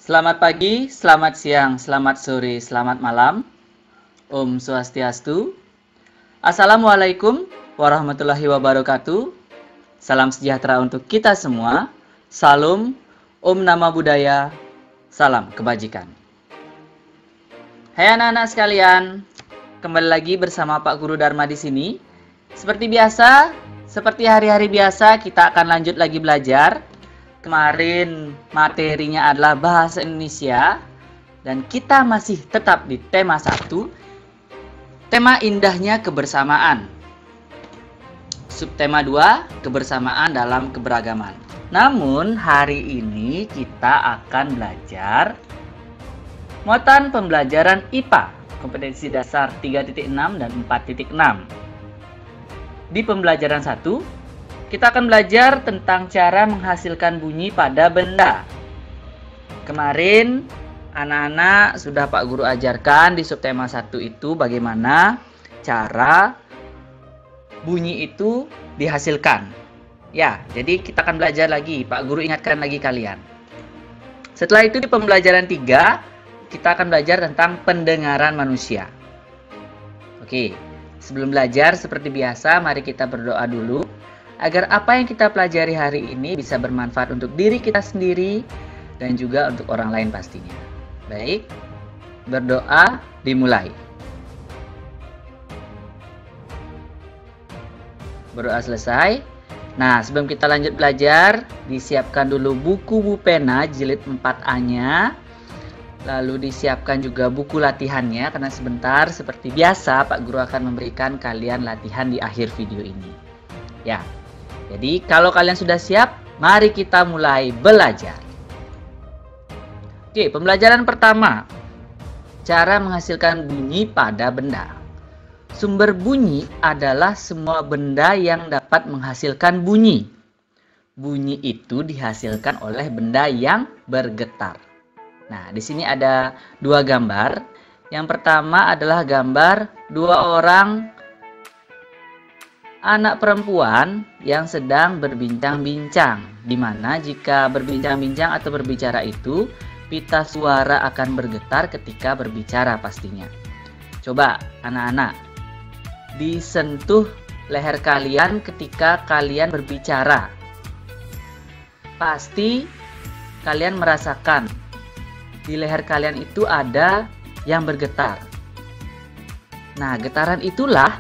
Selamat pagi, selamat siang, selamat sore, selamat malam. Om Swastiastu. Assalamualaikum warahmatullahi wabarakatuh. Salam sejahtera untuk kita semua. Salam, Om Nama Budaya, salam kebajikan. Hai anak-anak sekalian, kembali lagi bersama Pak Guru Dharma di sini. Seperti biasa, seperti hari-hari biasa, kita akan lanjut lagi belajar. Kemarin materinya adalah bahasa Indonesia dan kita masih tetap di tema 1, tema indahnya kebersamaan. Subtema 2, kebersamaan dalam keberagaman. Namun hari ini kita akan belajar muatan pembelajaran IPA, kompetensi dasar 3.6 dan 4.6. Di pembelajaran 1, kita akan belajar tentang cara menghasilkan bunyi pada benda. Kemarin anak-anak sudah Pak Guru ajarkan di subtema 1 itu bagaimana cara bunyi itu dihasilkan. Ya, jadi kita akan belajar lagi. Pak Guru ingatkan lagi kalian. Setelah itu di pembelajaran 3, kita akan belajar tentang pendengaran manusia. Oke, sebelum belajar seperti biasa, mari kita berdoa dulu agar apa yang kita pelajari hari ini bisa bermanfaat untuk diri kita sendiri dan juga untuk orang lain pastinya. Baik, berdoa dimulai. Berdoa selesai. Nah, sebelum kita lanjut belajar, disiapkan dulu buku pena jilid 4A-nya. Lalu disiapkan juga buku latihannya, karena sebentar seperti biasa Pak Guru akan memberikan kalian latihan di akhir video ini. Ya. Jadi kalau kalian sudah siap, mari kita mulai belajar. Oke, pembelajaran pertama. Cara menghasilkan bunyi pada benda. Sumber bunyi adalah semua benda yang dapat menghasilkan bunyi. Bunyi itu dihasilkan oleh benda yang bergetar. Nah, di sini ada dua gambar. Yang pertama adalah gambar dua orang anak perempuan yang sedang berbincang-bincang, di mana jika berbincang-bincang atau berbicara itu, pita suara akan bergetar ketika berbicara pastinya. Coba anak-anak, disentuh leher kalian ketika kalian berbicara. Pasti kalian merasakan di leher kalian itu ada yang bergetar. Nah, getaran itulah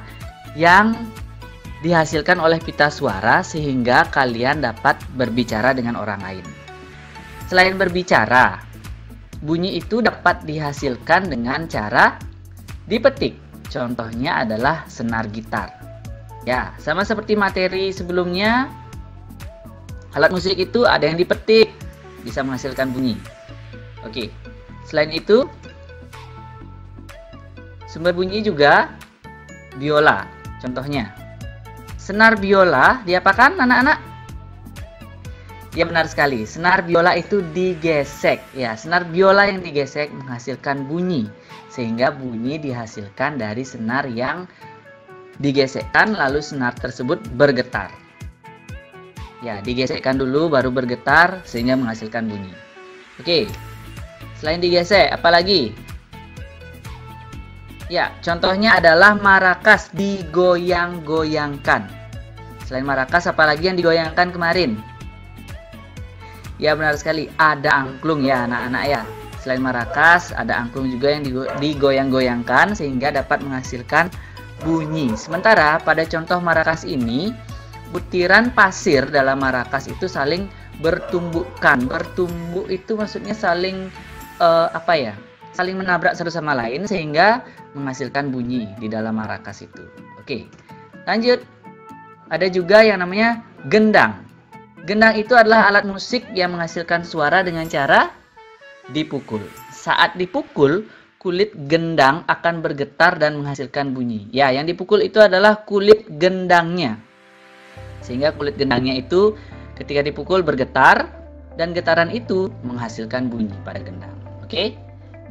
yang dihasilkan oleh pita suara sehingga kalian dapat berbicara dengan orang lain. Selain berbicara, bunyi itu dapat dihasilkan dengan cara dipetik. Contohnya adalah senar gitar. Ya, sama seperti materi sebelumnya, alat musik itu ada yang dipetik, bisa menghasilkan bunyi. Oke, selain itu, sumber bunyi juga biola. Contohnya, senar biola diapakan anak-anak? Ya benar sekali, senar biola itu digesek. Ya, senar biola yang digesek menghasilkan bunyi. Sehingga bunyi dihasilkan dari senar yang digesekkan lalu senar tersebut bergetar. Ya, digesekkan dulu baru bergetar sehingga menghasilkan bunyi. Oke, selain digesek, apalagi? Ya, contohnya adalah marakas digoyang-goyangkan. Selain marakas, apalagi yang digoyangkan kemarin? Ya, benar sekali. Ada angklung ya anak-anak ya. Selain marakas, ada angklung juga yang digoyang-goyangkan sehingga dapat menghasilkan bunyi. Sementara pada contoh marakas ini, butiran pasir dalam marakas itu saling bertumbukan. Bertumbuh itu maksudnya saling saling menabrak satu sama lain sehingga menghasilkan bunyi di dalam marakas itu. Oke, lanjut. Ada juga yang namanya gendang. Gendang itu adalah alat musik yang menghasilkan suara dengan cara dipukul. Saat dipukul, kulit gendang akan bergetar dan menghasilkan bunyi. Ya, yang dipukul itu adalah kulit gendangnya. Sehingga kulit gendangnya itu ketika dipukul bergetar dan getaran itu menghasilkan bunyi pada gendang. Oke?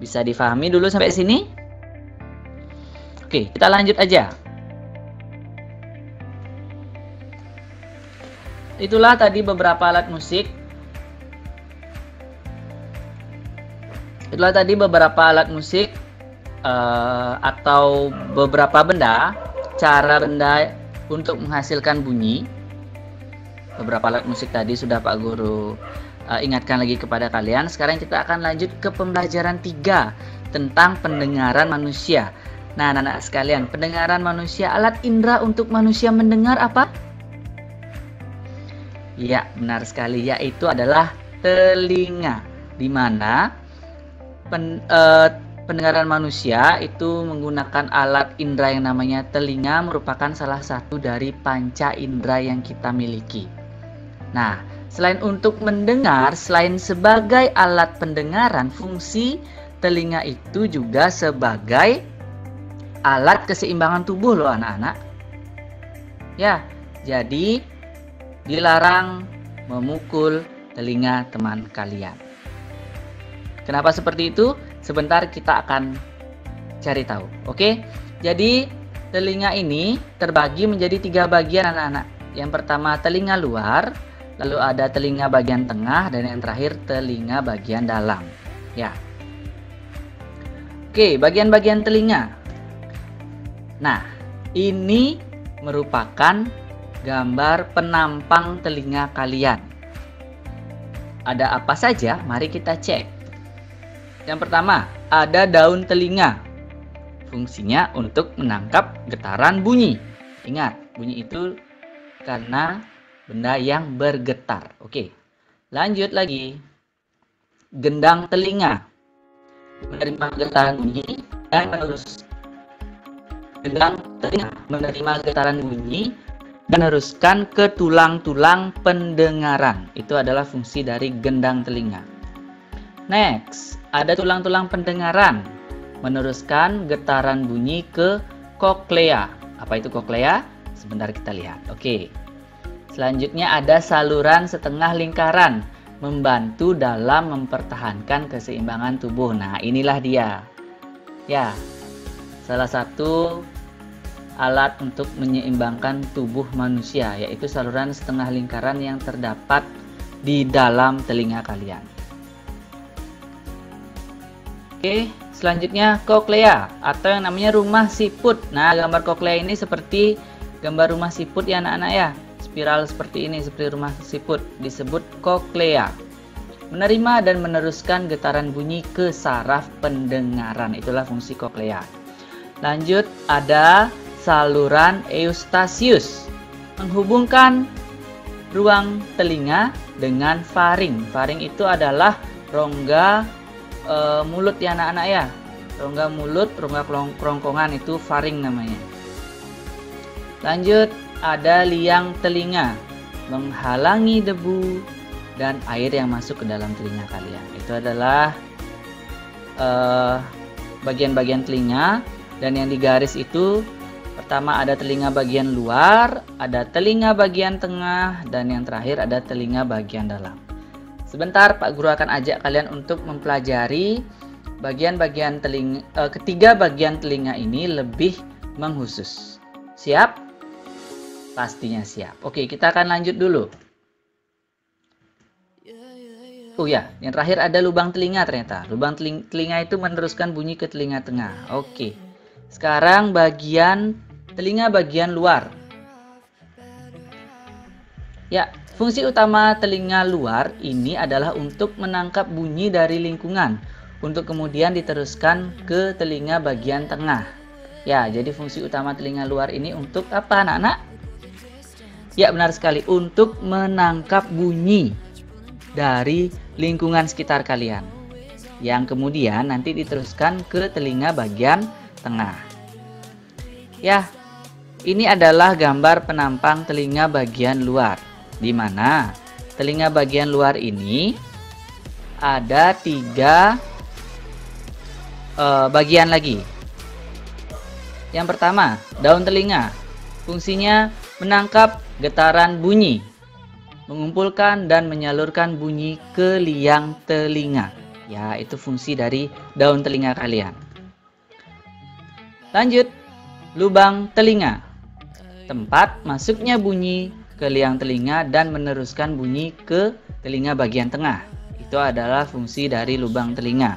Bisa difahami dulu sampai sini? Oke, kita lanjut aja. Itulah tadi beberapa alat musik Itulah tadi beberapa alat musik atau beberapa benda, cara benda untuk menghasilkan bunyi. Beberapa alat musik tadi sudah Pak Guru ingatkan lagi kepada kalian. Sekarang kita akan lanjut ke pembelajaran 3 tentang pendengaran manusia. Nah, anak-anak sekalian, pendengaran manusia, alat indera untuk manusia mendengar apa? Ya, benar sekali, yaitu adalah telinga, di mana pendengaran manusia itu menggunakan alat indera yang namanya telinga, merupakan salah satu dari panca indera yang kita miliki. Nah, selain untuk mendengar, selain sebagai alat pendengaran, fungsi telinga itu juga sebagai alat keseimbangan tubuh loh anak-anak. Ya, jadi dilarang memukul telinga teman kalian. Kenapa seperti itu? Sebentar kita akan cari tahu. Oke, jadi telinga ini terbagi menjadi 3 bagian anak-anak. Yang pertama telinga luar, lalu ada telinga bagian tengah, dan yang terakhir telinga bagian dalam. Ya. Oke, bagian-bagian telinga. Nah, ini merupakan gambar penampang telinga kalian. Ada apa saja? Mari kita cek. Yang pertama, ada daun telinga. Fungsinya untuk menangkap getaran bunyi. Ingat, bunyi itu karena benda yang bergetar. Oke, lanjut lagi. Gendang telinga, menerima getaran bunyi dan gendang telinga menerima getaran bunyi dan meneruskan ke tulang-tulang pendengaran. Itu adalah fungsi dari gendang telinga. Next, ada tulang-tulang pendengaran, meneruskan getaran bunyi ke koklea. Apa itu koklea? Sebentar kita lihat. Oke. Selanjutnya ada saluran setengah lingkaran, membantu dalam mempertahankan keseimbangan tubuh. Nah, inilah dia. Ya, salah satu alat untuk menyeimbangkan tubuh manusia, yaitu saluran setengah lingkaran yang terdapat di dalam telinga kalian. Oke, selanjutnya koklea atau yang namanya rumah siput. Nah, gambar koklea ini seperti gambar rumah siput ya anak-anak ya. Spiral seperti ini, seperti rumah siput, disebut koklea. Menerima dan meneruskan getaran bunyi ke saraf pendengaran. Itulah fungsi koklea. Lanjut, ada saluran eustasius, menghubungkan ruang telinga dengan faring. Faring itu adalah rongga mulut ya anak-anak ya. Rongga mulut, rongga kerongkongan, itu faring namanya. Lanjut, ada liang telinga, menghalangi debu dan air yang masuk ke dalam telinga kalian. Itu adalah bagian-bagian telinga, dan yang digaris itu pertama ada telinga bagian luar, ada telinga bagian tengah, dan yang terakhir ada telinga bagian dalam. Sebentar Pak Guru akan ajak kalian untuk mempelajari bagian-bagian telinga, ketiga bagian telinga ini lebih mengkhusus. Siap? Pastinya siap. Oke, kita akan lanjut dulu. Oh ya, yang terakhir ada lubang telinga ternyata. Lubang telinga itu meneruskan bunyi ke telinga tengah. Oke. Sekarang bagian telinga bagian luar. Ya, fungsi utama telinga luar ini adalah untuk menangkap bunyi dari lingkungan, untuk kemudian diteruskan ke telinga bagian tengah. Ya, jadi fungsi utama telinga luar ini untuk apa anak-anak? Ya, benar sekali, untuk menangkap bunyi dari lingkungan sekitar kalian, yang kemudian nanti diteruskan ke telinga bagian tengah. Ya, ini adalah gambar penampang telinga bagian luar, di mana telinga bagian luar ini ada 3 bagian lagi. Yang pertama, daun telinga. Fungsinya menangkap getaran bunyi, mengumpulkan dan menyalurkan bunyi ke liang telinga. Ya, itu fungsi dari daun telinga kalian. Lanjut, lubang telinga. Tempat masuknya bunyi ke liang telinga dan meneruskan bunyi ke telinga bagian tengah. Itu adalah fungsi dari lubang telinga.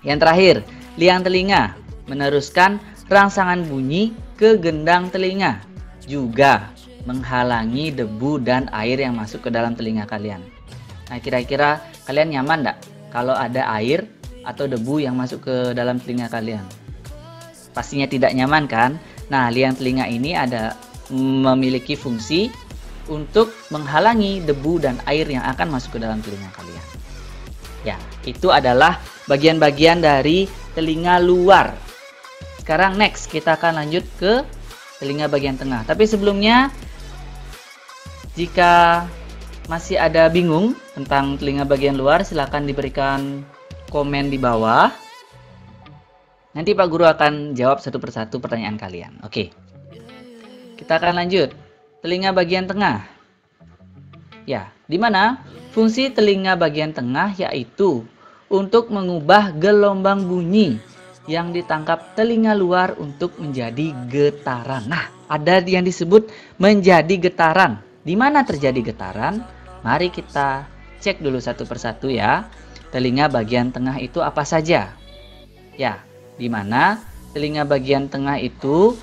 Yang terakhir, liang telinga, meneruskan rangsangan bunyi ke gendang telinga, juga menghalangi debu dan air yang masuk ke dalam telinga kalian. Nah, kira-kira kalian nyaman enggak kalau ada air atau debu yang masuk ke dalam telinga kalian? Pastinya tidak nyaman kan? Nah, liang telinga ini memiliki fungsi untuk menghalangi debu dan air yang akan masuk ke dalam telinga kalian. Ya, itu adalah bagian-bagian dari telinga luar. Sekarang next, kita akan lanjut ke telinga bagian tengah. Tapi sebelumnya, jika masih ada bingung tentang telinga bagian luar, silakan diberikan komen di bawah. Nanti Pak Guru akan jawab satu persatu pertanyaan kalian. Oke, kita akan lanjut. Telinga bagian tengah. Ya, di mana fungsi telinga bagian tengah yaitu untuk mengubah gelombang bunyi yang ditangkap telinga luar untuk menjadi getaran. Nah, ada yang disebut menjadi getaran. Di mana terjadi getaran? Mari kita cek dulu satu persatu ya. Telinga bagian tengah itu apa saja? Ya, di mana telinga bagian tengah itu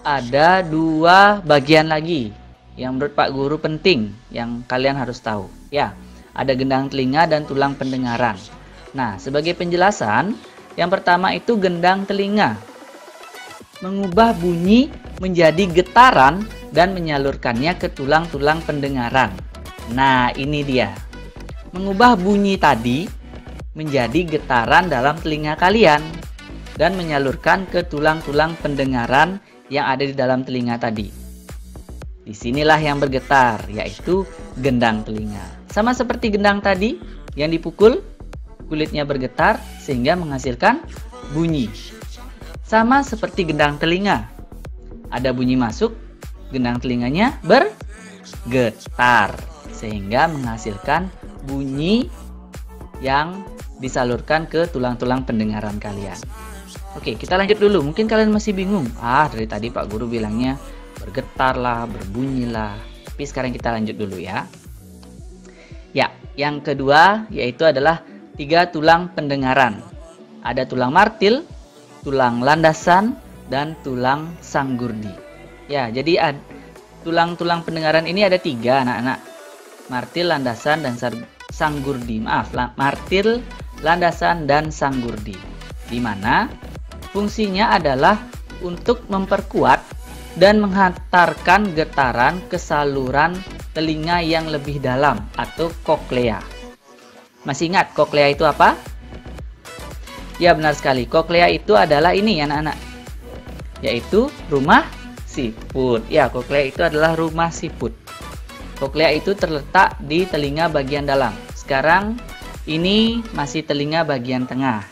ada dua bagian lagi yang menurut Pak Guru penting yang kalian harus tahu. Ya, ada gendang telinga dan tulang pendengaran. Nah, sebagai penjelasan, yang pertama itu gendang telinga. Mengubah bunyi menjadi getaran dan menyalurkannya ke tulang-tulang pendengaran. Nah, ini dia. Mengubah bunyi tadi menjadi getaran dalam telinga kalian dan menyalurkan ke tulang-tulang pendengaran yang ada di dalam telinga tadi. Disinilah yang bergetar, yaitu gendang telinga. Sama seperti gendang tadi yang dipukul, kulitnya bergetar sehingga menghasilkan bunyi. Sama seperti gendang telinga. Ada bunyi masuk, gendang telinganya bergetar sehingga menghasilkan bunyi yang disalurkan ke tulang-tulang pendengaran kalian. Oke, kita lanjut dulu. Mungkin kalian masih bingung. Dari tadi Pak Guru bilangnya bergetar lah, berbunyi lah. Tapi sekarang kita lanjut dulu ya. Ya, yang kedua yaitu adalah 3 tulang pendengaran. Ada tulang martil, tulang landasan, dan tulang sanggurdi. Ya, jadi tulang-tulang pendengaran ini ada 3 anak-anak. Martil, landasan, dan sanggurdi. Martil, landasan, dan sanggurdi. Di mana fungsinya adalah untuk memperkuat dan menghantarkan getaran ke saluran telinga yang lebih dalam atau koklea. Masih ingat koklea itu apa? Ya, benar sekali. Koklea itu adalah ini anak-anak, yaitu rumah siput. Ya, koklea itu adalah rumah siput. Koklea itu terletak di telinga bagian dalam. Sekarang ini masih telinga bagian tengah.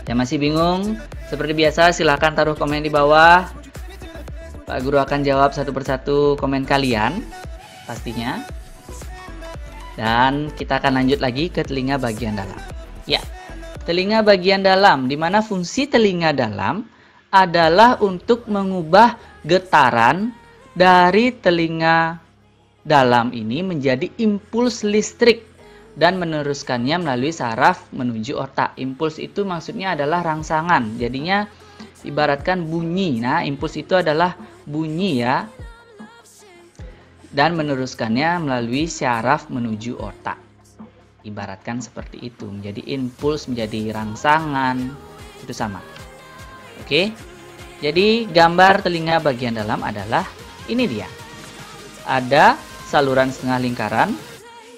Yang masih bingung, seperti biasa silahkan taruh komen di bawah. Pak Guru akan jawab satu persatu komen kalian pastinya. Dan kita akan lanjut lagi ke telinga bagian dalam. Ya, telinga bagian dalam, di mana fungsi telinga dalam adalah untuk mengubah getaran dari telinga dalam ini menjadi impuls listrik dan meneruskannya melalui saraf menuju otak. Impuls itu maksudnya adalah rangsangan. Jadinya ibaratkan bunyi. Nah, impuls itu adalah bunyi ya. Dan meneruskannya melalui saraf menuju otak. Ibaratkan seperti itu. Menjadi impuls, menjadi rangsangan. Itu sama. Oke. Jadi gambar telinga bagian dalam adalah ini dia. Ada saluran setengah lingkaran,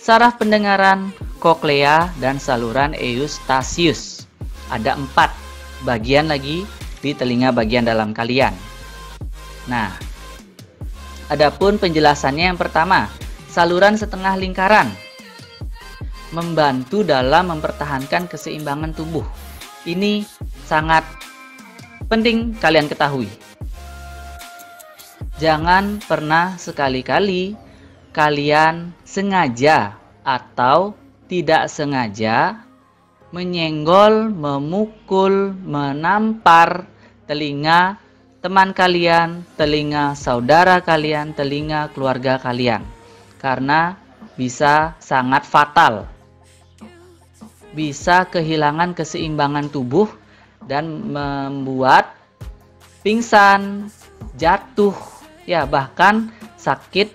saraf pendengaran, koklea, dan saluran eustasius. Ada 4 bagian lagi di telinga bagian dalam kalian. Nah, adapun penjelasannya yang pertama, saluran setengah lingkaran membantu dalam mempertahankan keseimbangan tubuh. Ini sangat penting kalian ketahui. Jangan pernah sekali-kali kalian sengaja atau tidak sengaja menyenggol, memukul, menampar telinga teman kalian, telinga saudara kalian, telinga keluarga kalian. Karena bisa sangat fatal. bisa kehilangan keseimbangan tubuh dan membuat pingsan, jatuh, ya bahkan sakit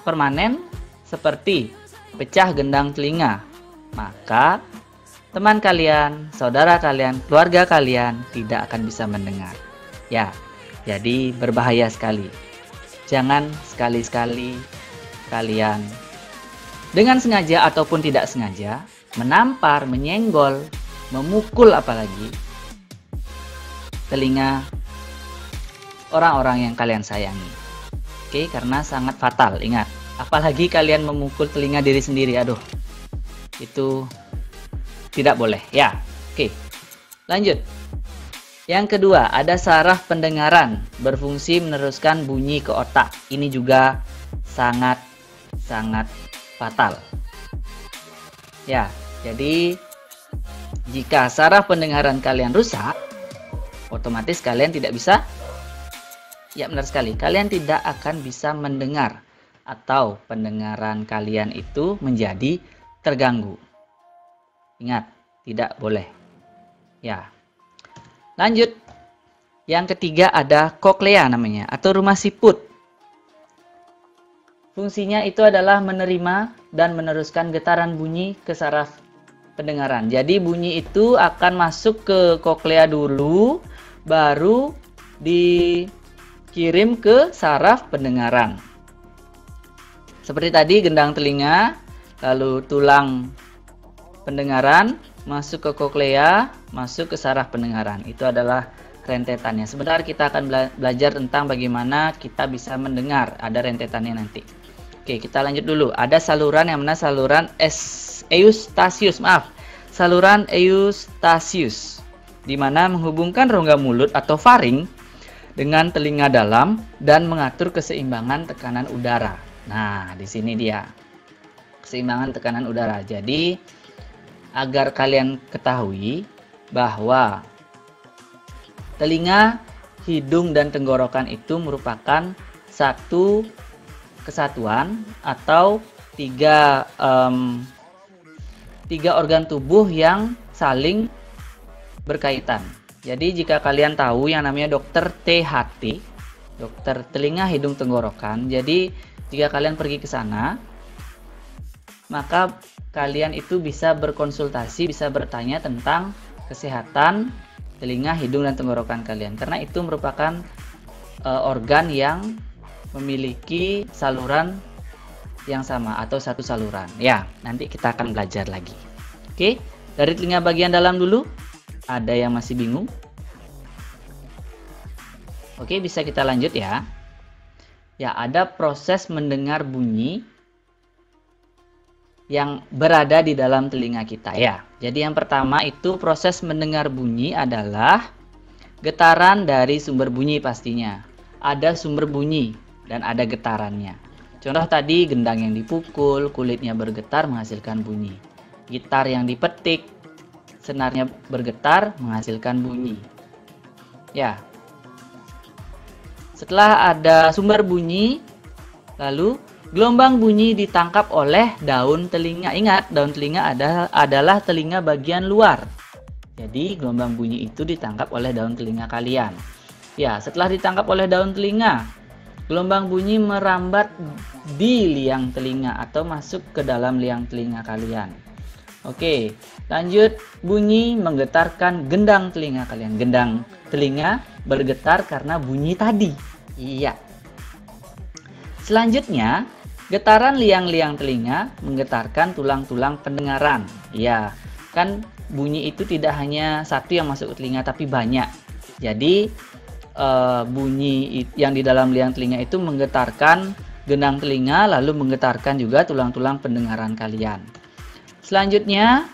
permanen seperti pecah gendang telinga. Maka teman kalian, saudara kalian, keluarga kalian tidak akan bisa mendengar. Ya, jadi berbahaya sekali. Jangan sekali-sekali kalian dengan sengaja ataupun tidak sengaja menampar, menyenggol, memukul apalagi telinga orang-orang yang kalian sayangi. Oke, karena sangat fatal, ingat. Apalagi kalian memukul telinga diri sendiri, aduh. Itu tidak boleh, ya. Oke, lanjut. Yang kedua, ada saraf pendengaran berfungsi meneruskan bunyi ke otak. Ini juga sangat fatal. Ya, jadi jika saraf pendengaran kalian rusak, otomatis kalian tidak bisa, ya benar sekali, kalian tidak akan bisa mendengar atau pendengaran kalian itu menjadi terganggu. Ingat, tidak boleh. Ya. Lanjut. Yang ketiga ada koklea namanya atau rumah siput. Fungsinya itu adalah menerima dan meneruskan getaran bunyi ke saraf pendengaran. Jadi bunyi itu akan masuk ke koklea dulu, baru dikirim ke saraf pendengaran. Seperti tadi gendang telinga, lalu tulang pendengaran, masuk ke koklea, masuk ke saraf pendengaran. Itu adalah rentetannya. Sebentar kita akan belajar tentang bagaimana kita bisa mendengar. Ada rentetannya nanti. Oke, kita lanjut dulu. Ada saluran yang mana saluran Eustasius, saluran Eustasius, di mana menghubungkan rongga mulut atau faring dengan telinga dalam dan mengatur keseimbangan tekanan udara. Nah, di sini dia keseimbangan tekanan udara. Jadi, agar kalian ketahui bahwa telinga, hidung, dan tenggorokan itu merupakan satu kesatuan atau tiga organ tubuh yang saling berkaitan. Jadi jika kalian tahu yang namanya dokter THT, dokter telinga, hidung, tenggorokan. Jadi jika kalian pergi ke sana, maka kalian itu bisa berkonsultasi, bisa bertanya tentang kesehatan telinga, hidung, dan tenggorokan kalian. Karena itu merupakan organ yang memiliki saluran yang sama atau satu saluran. Ya, nanti kita akan belajar lagi. Oke, dari telinga bagian dalam dulu. Ada yang masih bingung? Oke, bisa kita lanjut ya. Ya, ada proses mendengar bunyi yang berada di dalam telinga kita ya. Jadi yang pertama itu proses mendengar bunyi adalah getaran dari sumber bunyi pastinya. Ada sumber bunyi dan ada getarannya. Contoh tadi gendang yang dipukul, kulitnya bergetar menghasilkan bunyi. Gitar yang dipetik, senarnya bergetar menghasilkan bunyi. Ya. Setelah ada sumber bunyi, lalu gelombang bunyi ditangkap oleh daun telinga. Ingat, daun telinga adalah telinga bagian luar. Jadi gelombang bunyi itu ditangkap oleh daun telinga kalian. Ya, setelah ditangkap oleh daun telinga, gelombang bunyi merambat di liang telinga atau masuk ke dalam liang telinga kalian. Oke, lanjut. Bunyi menggetarkan gendang telinga kalian. Gendang telinga bergetar karena bunyi tadi. Iya. Selanjutnya, getaran liang-liang telinga menggetarkan tulang-tulang pendengaran. Iya, kan bunyi itu tidak hanya satu yang masuk ke telinga tapi banyak. Jadi bunyi yang di dalam liang telinga itu menggetarkan gendang telinga, lalu menggetarkan juga tulang-tulang pendengaran kalian. Selanjutnya,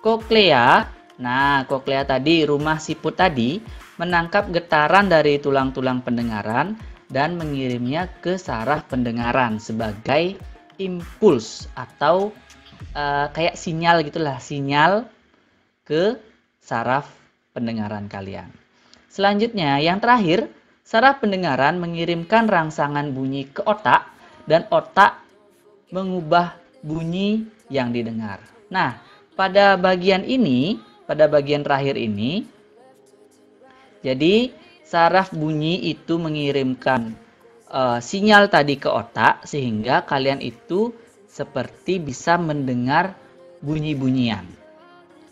koklea. Nah, koklea tadi, rumah siput tadi, menangkap getaran dari tulang-tulang pendengaran dan mengirimnya ke saraf pendengaran sebagai impuls atau kayak sinyal gitulah, sinyal ke saraf pendengaran kalian. Selanjutnya, yang terakhir, saraf pendengaran mengirimkan rangsangan bunyi ke otak dan otak mengubah bunyi yang didengar. Nah, pada bagian ini, pada bagian terakhir ini, jadi saraf bunyi itu mengirimkan sinyal tadi ke otak sehingga kalian itu seperti bisa mendengar bunyi-bunyian.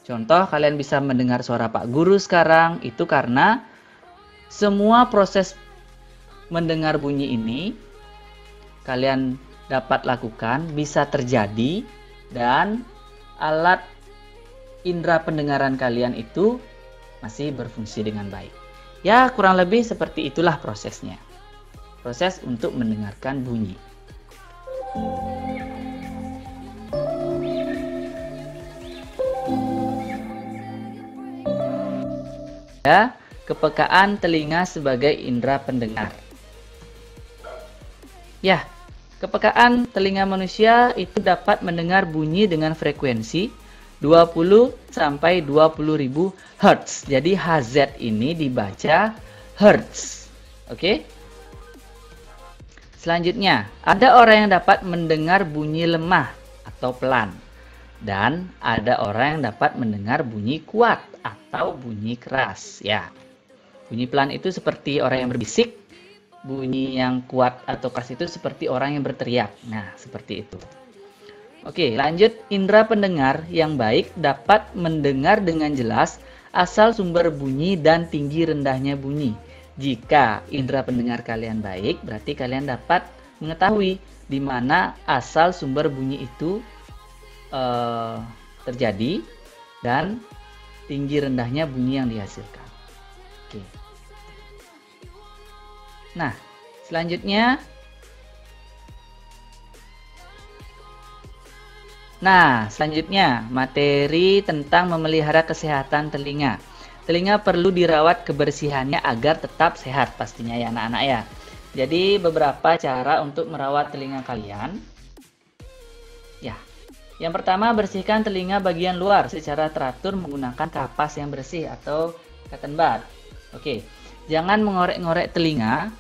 Contoh, kalian bisa mendengar suara Pak Guru sekarang itu karena semua proses mendengar bunyi ini kalian dapat lakukan, bisa terjadi, dan alat indera pendengaran kalian itu masih berfungsi dengan baik. Ya, kurang lebih seperti itulah prosesnya. Proses untuk mendengarkan bunyi. Ya, kepekaan telinga sebagai indera pendengar. Ya, kepekaan telinga manusia itu dapat mendengar bunyi dengan frekuensi 20 sampai 20.000 Hz. Jadi Hz ini dibaca Hertz. Oke? Selanjutnya, ada orang yang dapat mendengar bunyi lemah atau pelan. Dan ada orang yang dapat mendengar bunyi kuat atau bunyi keras. Ya, bunyi pelan itu seperti orang yang berbisik. Bunyi yang kuat atau keras itu seperti orang yang berteriak. Nah, seperti itu. Oke, lanjut. Indera pendengar yang baik dapat mendengar dengan jelas asal sumber bunyi dan tinggi rendahnya bunyi. Jika indera pendengar kalian baik, berarti kalian dapat mengetahui di mana asal sumber bunyi itu terjadi dan tinggi rendahnya bunyi yang dihasilkan. Oke. Nah, selanjutnya, materi tentang memelihara kesehatan telinga. Telinga perlu dirawat kebersihannya agar tetap sehat pastinya ya anak-anak ya. Jadi beberapa cara untuk merawat telinga kalian. Ya, yang pertama, bersihkan telinga bagian luar secara teratur menggunakan kapas yang bersih atau cotton bud. Oke, jangan mengorek-ngorek telinga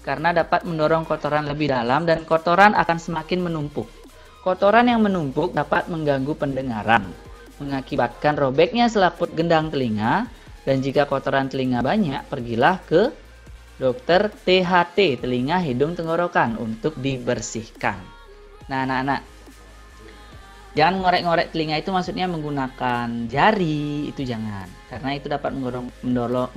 karena dapat mendorong kotoran lebih dalam dan kotoran akan semakin menumpuk. Kotoran yang menumpuk dapat mengganggu pendengaran, mengakibatkan robeknya selaput gendang telinga, dan jika kotoran telinga banyak, pergilah ke dokter THT, telinga, hidung, tenggorokan untuk dibersihkan. Nah, anak-anak, jangan ngorek-ngorek telinga itu maksudnya menggunakan jari, itu jangan. Karena itu dapat mendorong.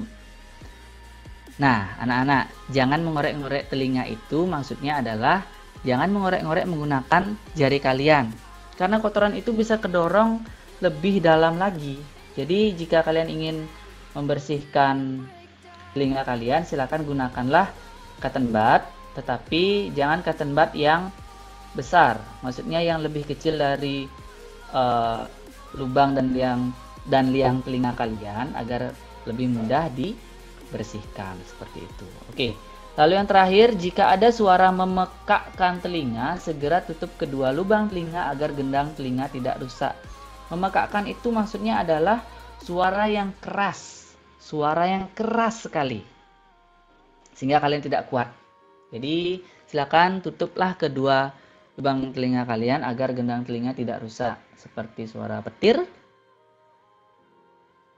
Nah, anak-anak, jangan mengorek-ngorek telinga itu maksudnya adalah jangan mengorek-ngorek menggunakan jari kalian. Karena kotoran itu bisa kedorong lebih dalam lagi. Jadi jika kalian ingin membersihkan telinga kalian, silakan gunakanlah cotton bud, tetapi jangan cotton bud yang besar, maksudnya yang lebih kecil dari lubang dan liang telinga kalian agar lebih mudah dibersihkan seperti itu. Oke, lalu yang terakhir, jika ada suara memekakkan telinga, segera tutup kedua lubang telinga agar gendang telinga tidak rusak. Memekakkan itu maksudnya adalah suara yang keras sekali sehingga kalian tidak kuat. Jadi silakan tutuplah kedua lubang telinga kalian agar gendang telinga tidak rusak, seperti suara petir.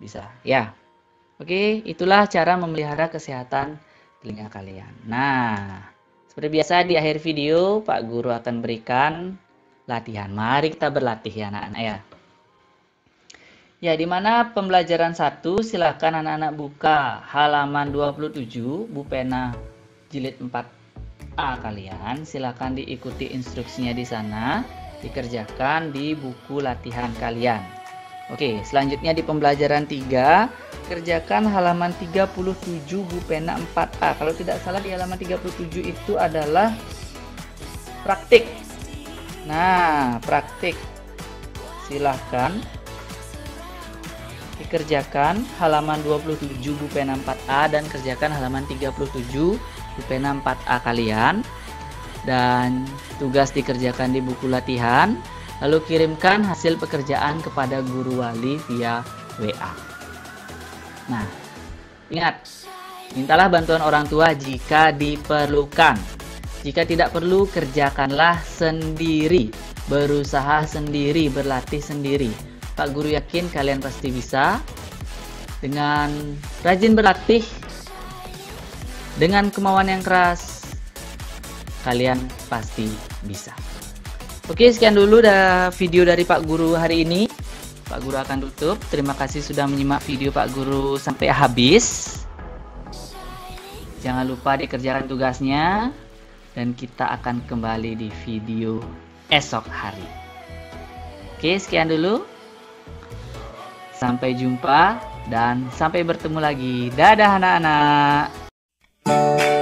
Bisa ya. Oke, itulah cara memelihara kesehatan telinga kalian. Nah, seperti biasa di akhir video Pak Guru akan berikan latihan. Mari kita berlatih ya anak-anak ya. Ya, di mana pembelajaran 1, silakan anak-anak buka halaman 27, Bu Pena jilid 4A kalian. Silakan diikuti instruksinya di sana, dikerjakan di buku latihan kalian. Oke, selanjutnya di pembelajaran 3, kerjakan halaman 37 Bu Pena 4A. Kalau tidak salah di halaman 37 itu adalah praktik. Nah, praktik. Silahkan dikerjakan halaman 27 Bu Pena 4A dan kerjakan halaman 37 Bu Pena 4A kalian. Dan tugas dikerjakan di buku latihan. Lalu kirimkan hasil pekerjaan kepada guru wali via WA. Nah, ingat, mintalah bantuan orang tua jika diperlukan. Jika tidak perlu, kerjakanlah sendiri, berusaha sendiri, berlatih sendiri. Pak Guru yakin kalian pasti bisa. Dengan rajin berlatih, dengan kemauan yang keras, kalian pasti bisa. Oke, sekian dulu video dari Pak Guru hari ini. Pak Guru akan tutup. Terima kasih sudah menyimak video Pak Guru sampai habis. Jangan lupa dikerjakan tugasnya. Dan kita akan kembali di video esok hari. Oke, sekian dulu. Sampai jumpa dan sampai bertemu lagi. Dadah anak-anak.